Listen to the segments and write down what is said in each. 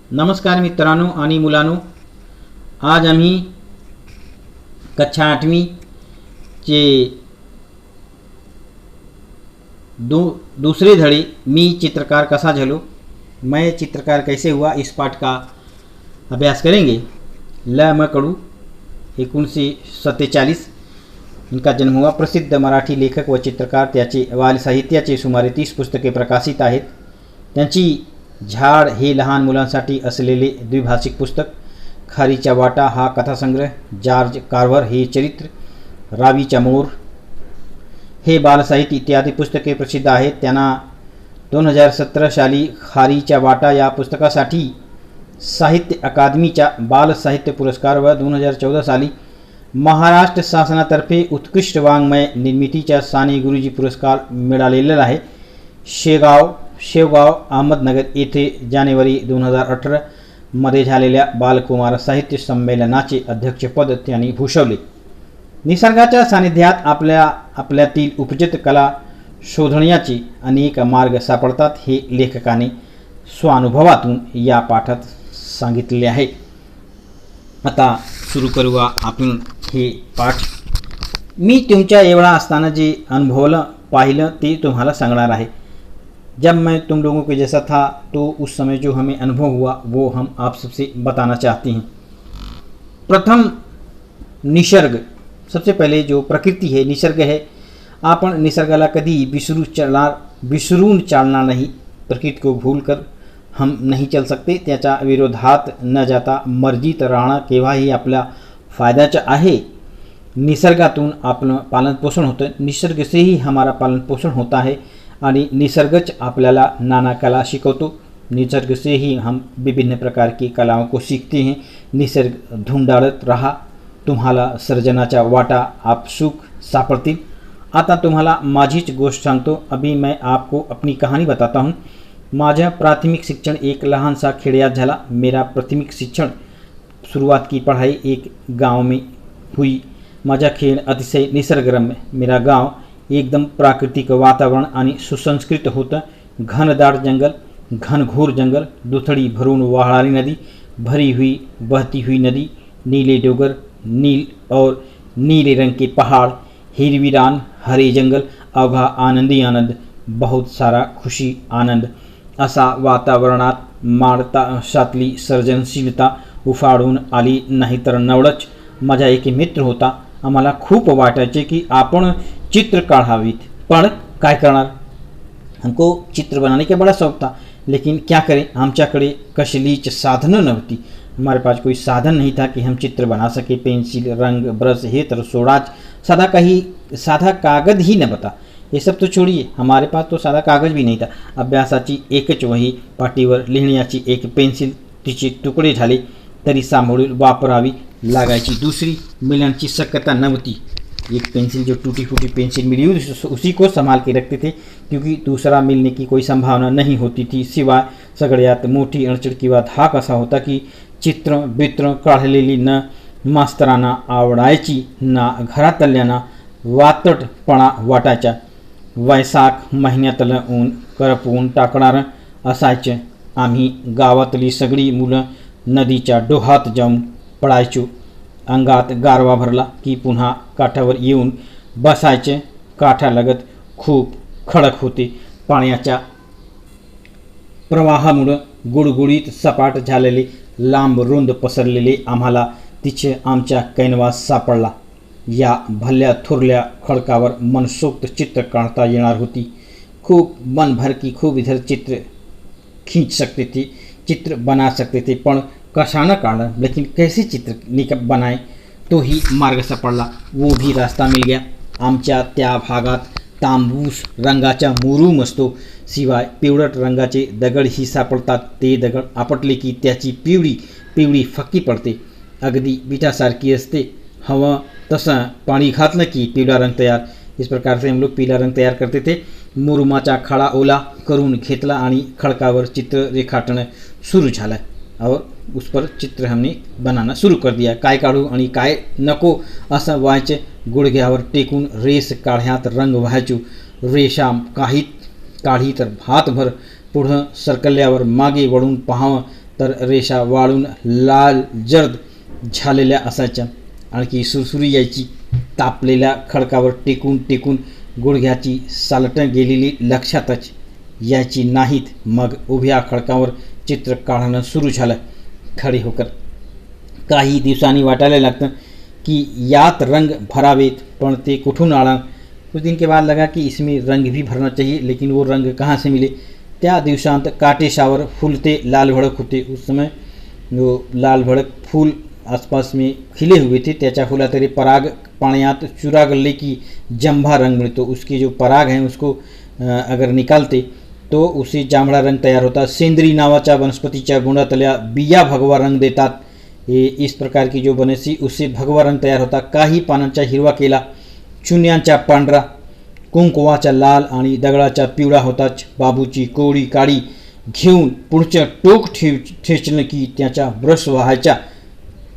नमस्कार मित्रांनो आणि मुलांनो, आज आम्ही कक्षा 8वीं चे दूसरे धड़े मी चित्रकार कसा झलो मैं चित्रकार कैसे हुआ इस पाठ का अभ्यास करेंगे। ल म कडू 1947 इनका जन्म हुआ। प्रसिद्ध मराठी लेखक व चित्रकार, त्याचे बालसाहित्याचे सुमारे 30 पुस्तके प्रकाशित आहेत। त्यांची झाड हे लहान मुलांसाठी असलेले द्विभाषिक पुस्तक, खारीच्या वाटा हा कथासंग्रह, जॉर्ज कार्व्हर हे चरित्र, रावीचा मोर हे बालसाहित्य इत्यादी पुस्तके प्रसिद्ध आहेत। त्यांना 2017 साली खारीच्या वाटा या पुस्तकासाठी साहित्य अकादमीचा बालसाहित्य पुरस्कार व 2014 साली महाराष्ट्र शासनातर्फे उत्कृष्ट वाङ्मय निर्मितीचा साने गुरुजी पुरस्कार मिळालेला आहे। शेवगाव अहमदनगर येथे जानेवारी 2018 मध्ये झालेल्या बालकुमार साहित्य संमेलनाचे अध्यक्षपद त्यांनी भूषवले। निसर्गाच्या सानिध्यात आपल्यातील उपजित कला शोधण्याचे अनेक मार्ग सापडतात हे लेखकाने स्वानुभवातून या पाठात सांगितले आहे। आता सुरू करूया आपण हे पाठ। मी तुमच्या एवढा असताना जे अनुभवलं पाहिलं ते तुम्हाला सांगणार आहे। जब मैं तुम लोगों के जैसा था तो उस समय जो हमें अनुभव हुआ वो हम आप सबसे बताना चाहते हैं। प्रथम निसर्ग, सबसे पहले जो प्रकृति है, निसर्ग है, आपण निसर्गाला कधी विसरून चालणार नाही। प्रकृति को भूलकर हम नहीं चल सकते। त्याच्या विरोधात न जाता मर्जीत राहणं केव्हाही आपल्या फायद्याचं आहे। निसर्गातून आपलं पालन पोषण होतं, निसर्ग से ही हमारा पालन पोषण होता है आणि निसर्गच आपल्याला नाना कला सिखवतो। निसर्ग से ही हम विभिन्न प्रकार की कलाओं को सीखते हैं। निसर्ग ढूंढत रहा, तुम्हाला सर्जनाच्या वाटा आपसूक सापडतील। आता तुम्हाला माझीच गोष्ट सांगतो। अभी मैं आपको अपनी कहानी बताता हूँ। माझा प्राथमिक शिक्षण एक लहानसा खेड्यात झाला। मेरा प्राथमिक शिक्षण शुरुआत की पढ़ाई एक गांव में हुई। माझा खेळ अतिशय निसर्गरम्य। मेरा गांव एकदम प्राकृतिक वातावरण आणि सुसंस्कृत होतं। घनदाट जंगल, घनघोर जंगल, दुथडी भरून वाहणारी नदी, भरी हुई बहती हुई नदी, नीले डोंगर, नील और नीले रंग के पहाड़, हिरवी रान, हरे जंगल, अवघा आनंदी आनंद, बहुत सारा खुशी आनंद। असा वातावरणात माणसातली सर्जनशीलता उफाळून आली नाही तर नवळच। माझा एक मित्र होता। आम्हाला खूप वाटायचे की आपण चित्र काढावीत, पण काय करणार। हमको चित्र बनाने का बड़ा शौक था, लेकिन क्या करें, आमच्याकडे कसलीच साधनं नव्हती। हमारे पास कोई साधन नहीं था कि हम चित्र बना सके। पेंसिल, रंग, ब्रश हे तर सोडाच, साधा कागज ही न बता। ये सब तो छोड़िए, हमारे पास तो साधा कागज भी नहीं था। अभ्यासाची एकच वही, पाटीवर लिहिण्याची एक पेन्सिल, तिचे तुकडे झाले तरी सांभाळून वापरावी लागायची। दूसरी मिलने शक्यता नव्हती। एक पेंसिल जो टूटी फूटी पेंसिल मिली उसी को संभाल के रखते थे, क्योंकि दूसरा मिलने की कोई संभावना नहीं होती थी। सिवाय सगळ्यात मोठी अडचण किंवा धाक असा होता की चित्र काढलेली न मास्तरांना आवडायची ना घरातल्यांना वातटपणा वाटायचा। वैशाख महिन्यातलं ऊन करपवून टाकणारं असायचं। आम्ही गावातली सगळी मुलं नदीच्या डोहात जाऊन पडायचो। अंगात गारवा भरला की पुन्हा काठावर येऊन बसायचे। काठालगत खूप खडक होते। पाण्याच्या प्रवाहामुळे गुडगुडीत सपाट झालेले लांब रुंद पसरलेले आम्हाला तिचे आमच्या कैनवास सापडला। या भल्या थोरल्या खडकावर मनसोक्त चित्र काढता येणार होती। खूब मन भर की खूब इधर चित्र खींच सकते थे, चित्र बना सकते थे, पण कशानं काढलं, लेकिन कैसे चित्र बनाए तो ही मार्ग सापडला। वो भी रास्ता मिल गया। आमच्या त्या भागात तांबूस रंगाचा मुरूम असतो, शिवाय पिवळट रंगाचे दगड ही सापडतात। ते दगड आपटले की त्याची पिवळी फक्की पडते, अगदी बिटासारखी असते। हवा तसा पाणी घातलं की पीला रंग तैयार। इस प्रकार से हम लोग पीला रंग तैयार करते थे। मुरुमाचा खडा ओला करून घेतला आणि खडकावर चित्र रेखाटणं सुरू झालं और उस पर चित्र हमने बनाना शुरू कर दिया। काय काढू आणि काय नको असं व्हायचे। गुडघ्यावर टेकून रेस काढ्यात रंग व्हायचो। रेषा काढी तर भातभर पुढं सरकल्यावर मागे वळून पाहावं तर रेषा वाळून लाल जर्द झालेल्या असायच्या. आणखी सुरसुरी यायची. तापलेल्या खडकावर टेकून टेकून गुडघ्याची सालटं गेलेली लक्षातच यायची नाहीत. मग उभ्या खडकावर चित्र काढणं सुरू झालं. खडे होकर काही दिवसांनी वाटायला लागतं कि यात रंग भरावेत, पण ते कुठून आला. कुछ दिन के बाद लगा कि इसमें रंग भी भरना चाहिए, लेकिन वो रंग कहाँ से मिले. त्या दिवसांत काटेशावर फुलते लाल भड़क होते. उस समय वो लाल भड़क फूल आसपास में खिले हुए थे. त्याच्या फुलातरी पराग पाण्यात चुरागले की जंभा रंग मिळतो. उसके जो पराग हैं उसको अगर निकालते तो उसे जांभळा रंग तयार होता. सेंद्री नावाच्या वनस्पतीच्या गुणातल्या बिया भगवा रंग देतात. इस प्रकार की जो बनसी उससे भगवा रंग तयार होता. काही पानांचा हिरवा केला, चुन्यांचा पांढरा, कुंकवाचा लाल आणि दगडाचा पिवळा होताच. बाबूची कोळी काडी घेऊन पुढचं टोक ठेचलं की त्याच्या ब्रश व्हायच्या.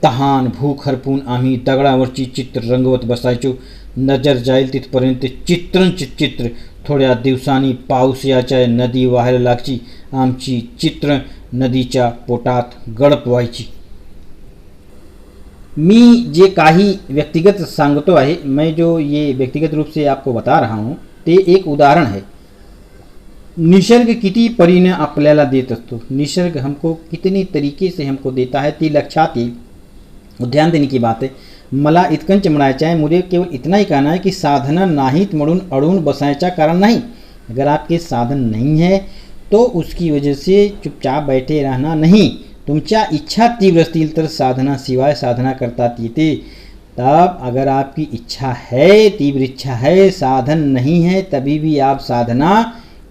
तहान भूक हरपून आम्ही दगडावरची चित्र रंगवत बसायचो. नजर जाईल तिथपर्यंत चित्र. थोड्या दिवसांनी पाऊस याच्या, नदी वाहायला लागची. आमची चित्र नदीच्या पोटात गडप व्हायची. मी जे काही व्यक्तिगत सांगतो आहे, मैं जो ये व्यक्तिगत रूप से आपको बता रहा हूँ ते एक उदाहरण है. निसर्ग किती परीने आपल्याला देत असतो, निसर्ग हमको कितनी तरीके से हमको देता है ते लक्षात येईल. ध्यान देने की बात है. मला इतकंच म्हणायचं आहे, मुझे केवल इतना ही कहना है कि साधनं नाहीत म्हणून अडून बसायचा कारण नाही. अगर आपके साधन नहीं है तो उसकी वजह से चुपचाप बैठे रहना नहीं. तुमच्या इच्छा तीव्र असतील तर साधनाशिवाय साधना करतात येते. तब अगर आपकी इच्छा है, तीव्र इच्छा है, साधन नहीं है, तभी भी आप साधना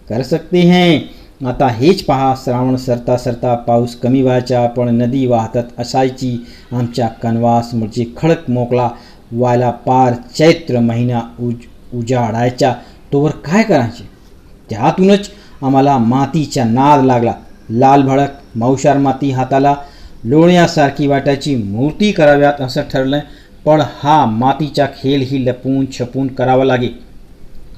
कर सकते हैं. आता हेच पहा, श्रावण सरता सरता पाऊस कमी व्हायचा, पण नदी वाहतत असायची. आमच्या कनवास म्हणजे खडक मोकळा व्हायला पार चैत्र महिना उजाडायचा. तोवर काय करायचे. त्यातूनच आम्हाला मातीचा नाद लागला. लाल भडक मौशार माती हाताला लोण्यासारखी वाटायची. मूर्ती कराव्यात असं ठरलं, पण हा मातीचा खेळ ही लपून छपून करावा लागे.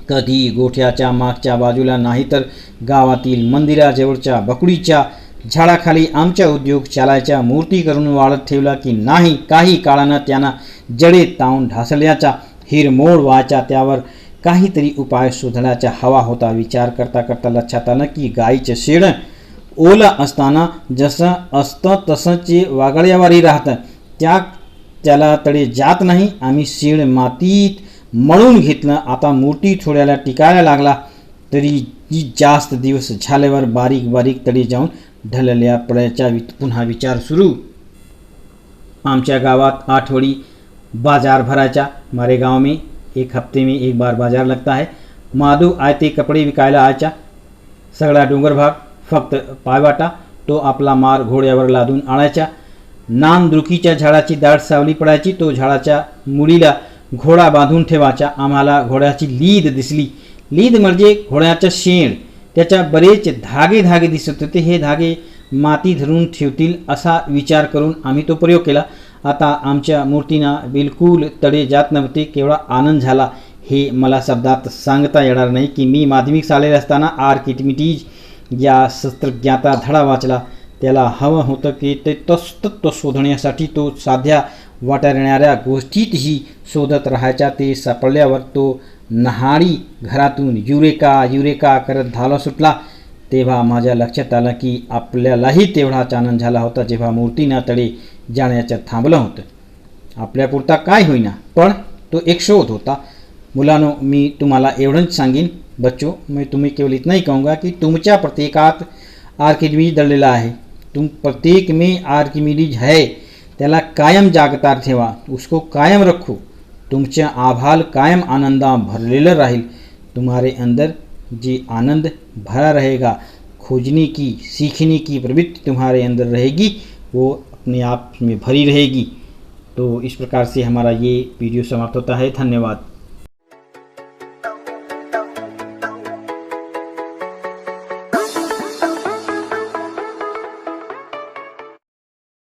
कधी गोठ्याच्या मागच्या बाजूला, नाहीतर गावातील मंदिराजवळच्या बकुळीच्या झाडाखाली आमचा उद्योग चालायचा. मूर्ती करून वाळत ठेवला की नाही, काही काळानं त्यांना जडे तावून ढासळल्याचा, हिरमोड व्हायचा. त्यावर काहीतरी उपाय शोधण्याचा हवा होता. विचार करता करता लक्षात आलं की गाईचं शेण ओलं असताना जसं असतं तसंच वागळ्यावरही राहतं. त्याला तडे जात नाही. आम्ही शेण मातीत मळून घेतलं. आता मूर्ती थोड्याला टिकायला लागला तरी जास्त दिवस झाल्यावर बारीक बारीक तडे जाऊन ढलल्या पडायच्या. पुन्हा विचार सुरू. आमच्या गावात आठवडी बाजार भरायचा. हमारे गांव में एक हफ्ते में एक बार बाजार लगता है. माधू आयते कपडे विकायला आयचा. सगळा डोंगर भाग फक्त पायवाटा. तो आपला मार घोड्यावर लादून आणायचा. नानदुखीच्या झाडाची दाट सावली पडायची. तो झाडाच्या मुळीला घोडा बांधून ठेवायचा. आम्हाला घोड्याची लीद दिसली. लीद म्हणजे घोड्याचं शेण. त्याच्या बरेच धागे धागे दिसत होते. हे धागे माती धरून ठेवतील असा विचार करून आम्ही तो प्रयोग केला. आता आमच्या मूर्तींना बिलकुल तडे जात नव्हते. केवढा आनंद झाला हे मला शब्दात सांगता येणार नाही की मी माध्यमिक शाळेत असताना आर्किमिडीज या शस्त्रज्ञाता धडा वाचला. त्याला हवं होतं की ते तत्व शोधण्यासाठी तो साध्या वाटणाऱ्या गोष्टीतही शोधत राहायचा. ते सापडल्यावर तो नहाडी घरातून युरेका युरेका करत धावला सुटला. तेव्हा माझ्या लक्षात आलं की आपल्यालाही तेवढाच आनंद झाला होता जेव्हा मूर्तीना तडे जाण्याचं थांबलं होतं. आपल्यापुरता काय होईना, पण तो एक शोध होता. मुलांनो, मी तुम्हाला एवढंच सांगेन. बच्चों, मैं तुम्हें केवल इतना ही कहूँगा कि तुमच्या प्रत्येकात आर्किमिडीज दडलेला आहे. तुम प्रत्येक में आर्किमिडीज है. त्याला कायम जागता ठेवा. उसको कायम रखो. तुमच्या आभाल कायम आनंदा भरलेलं राहील. तुम्हारे अंदर जे आनंद भरा रहेगा, खोजने की, सीखने की प्रवृत्ति तुम्हारे अंदर रहेगी, वो अपने आप में भरी रहेगी. तो इस प्रकार से हमारा ये वीडियो समाप्त होता है. धन्यवाद.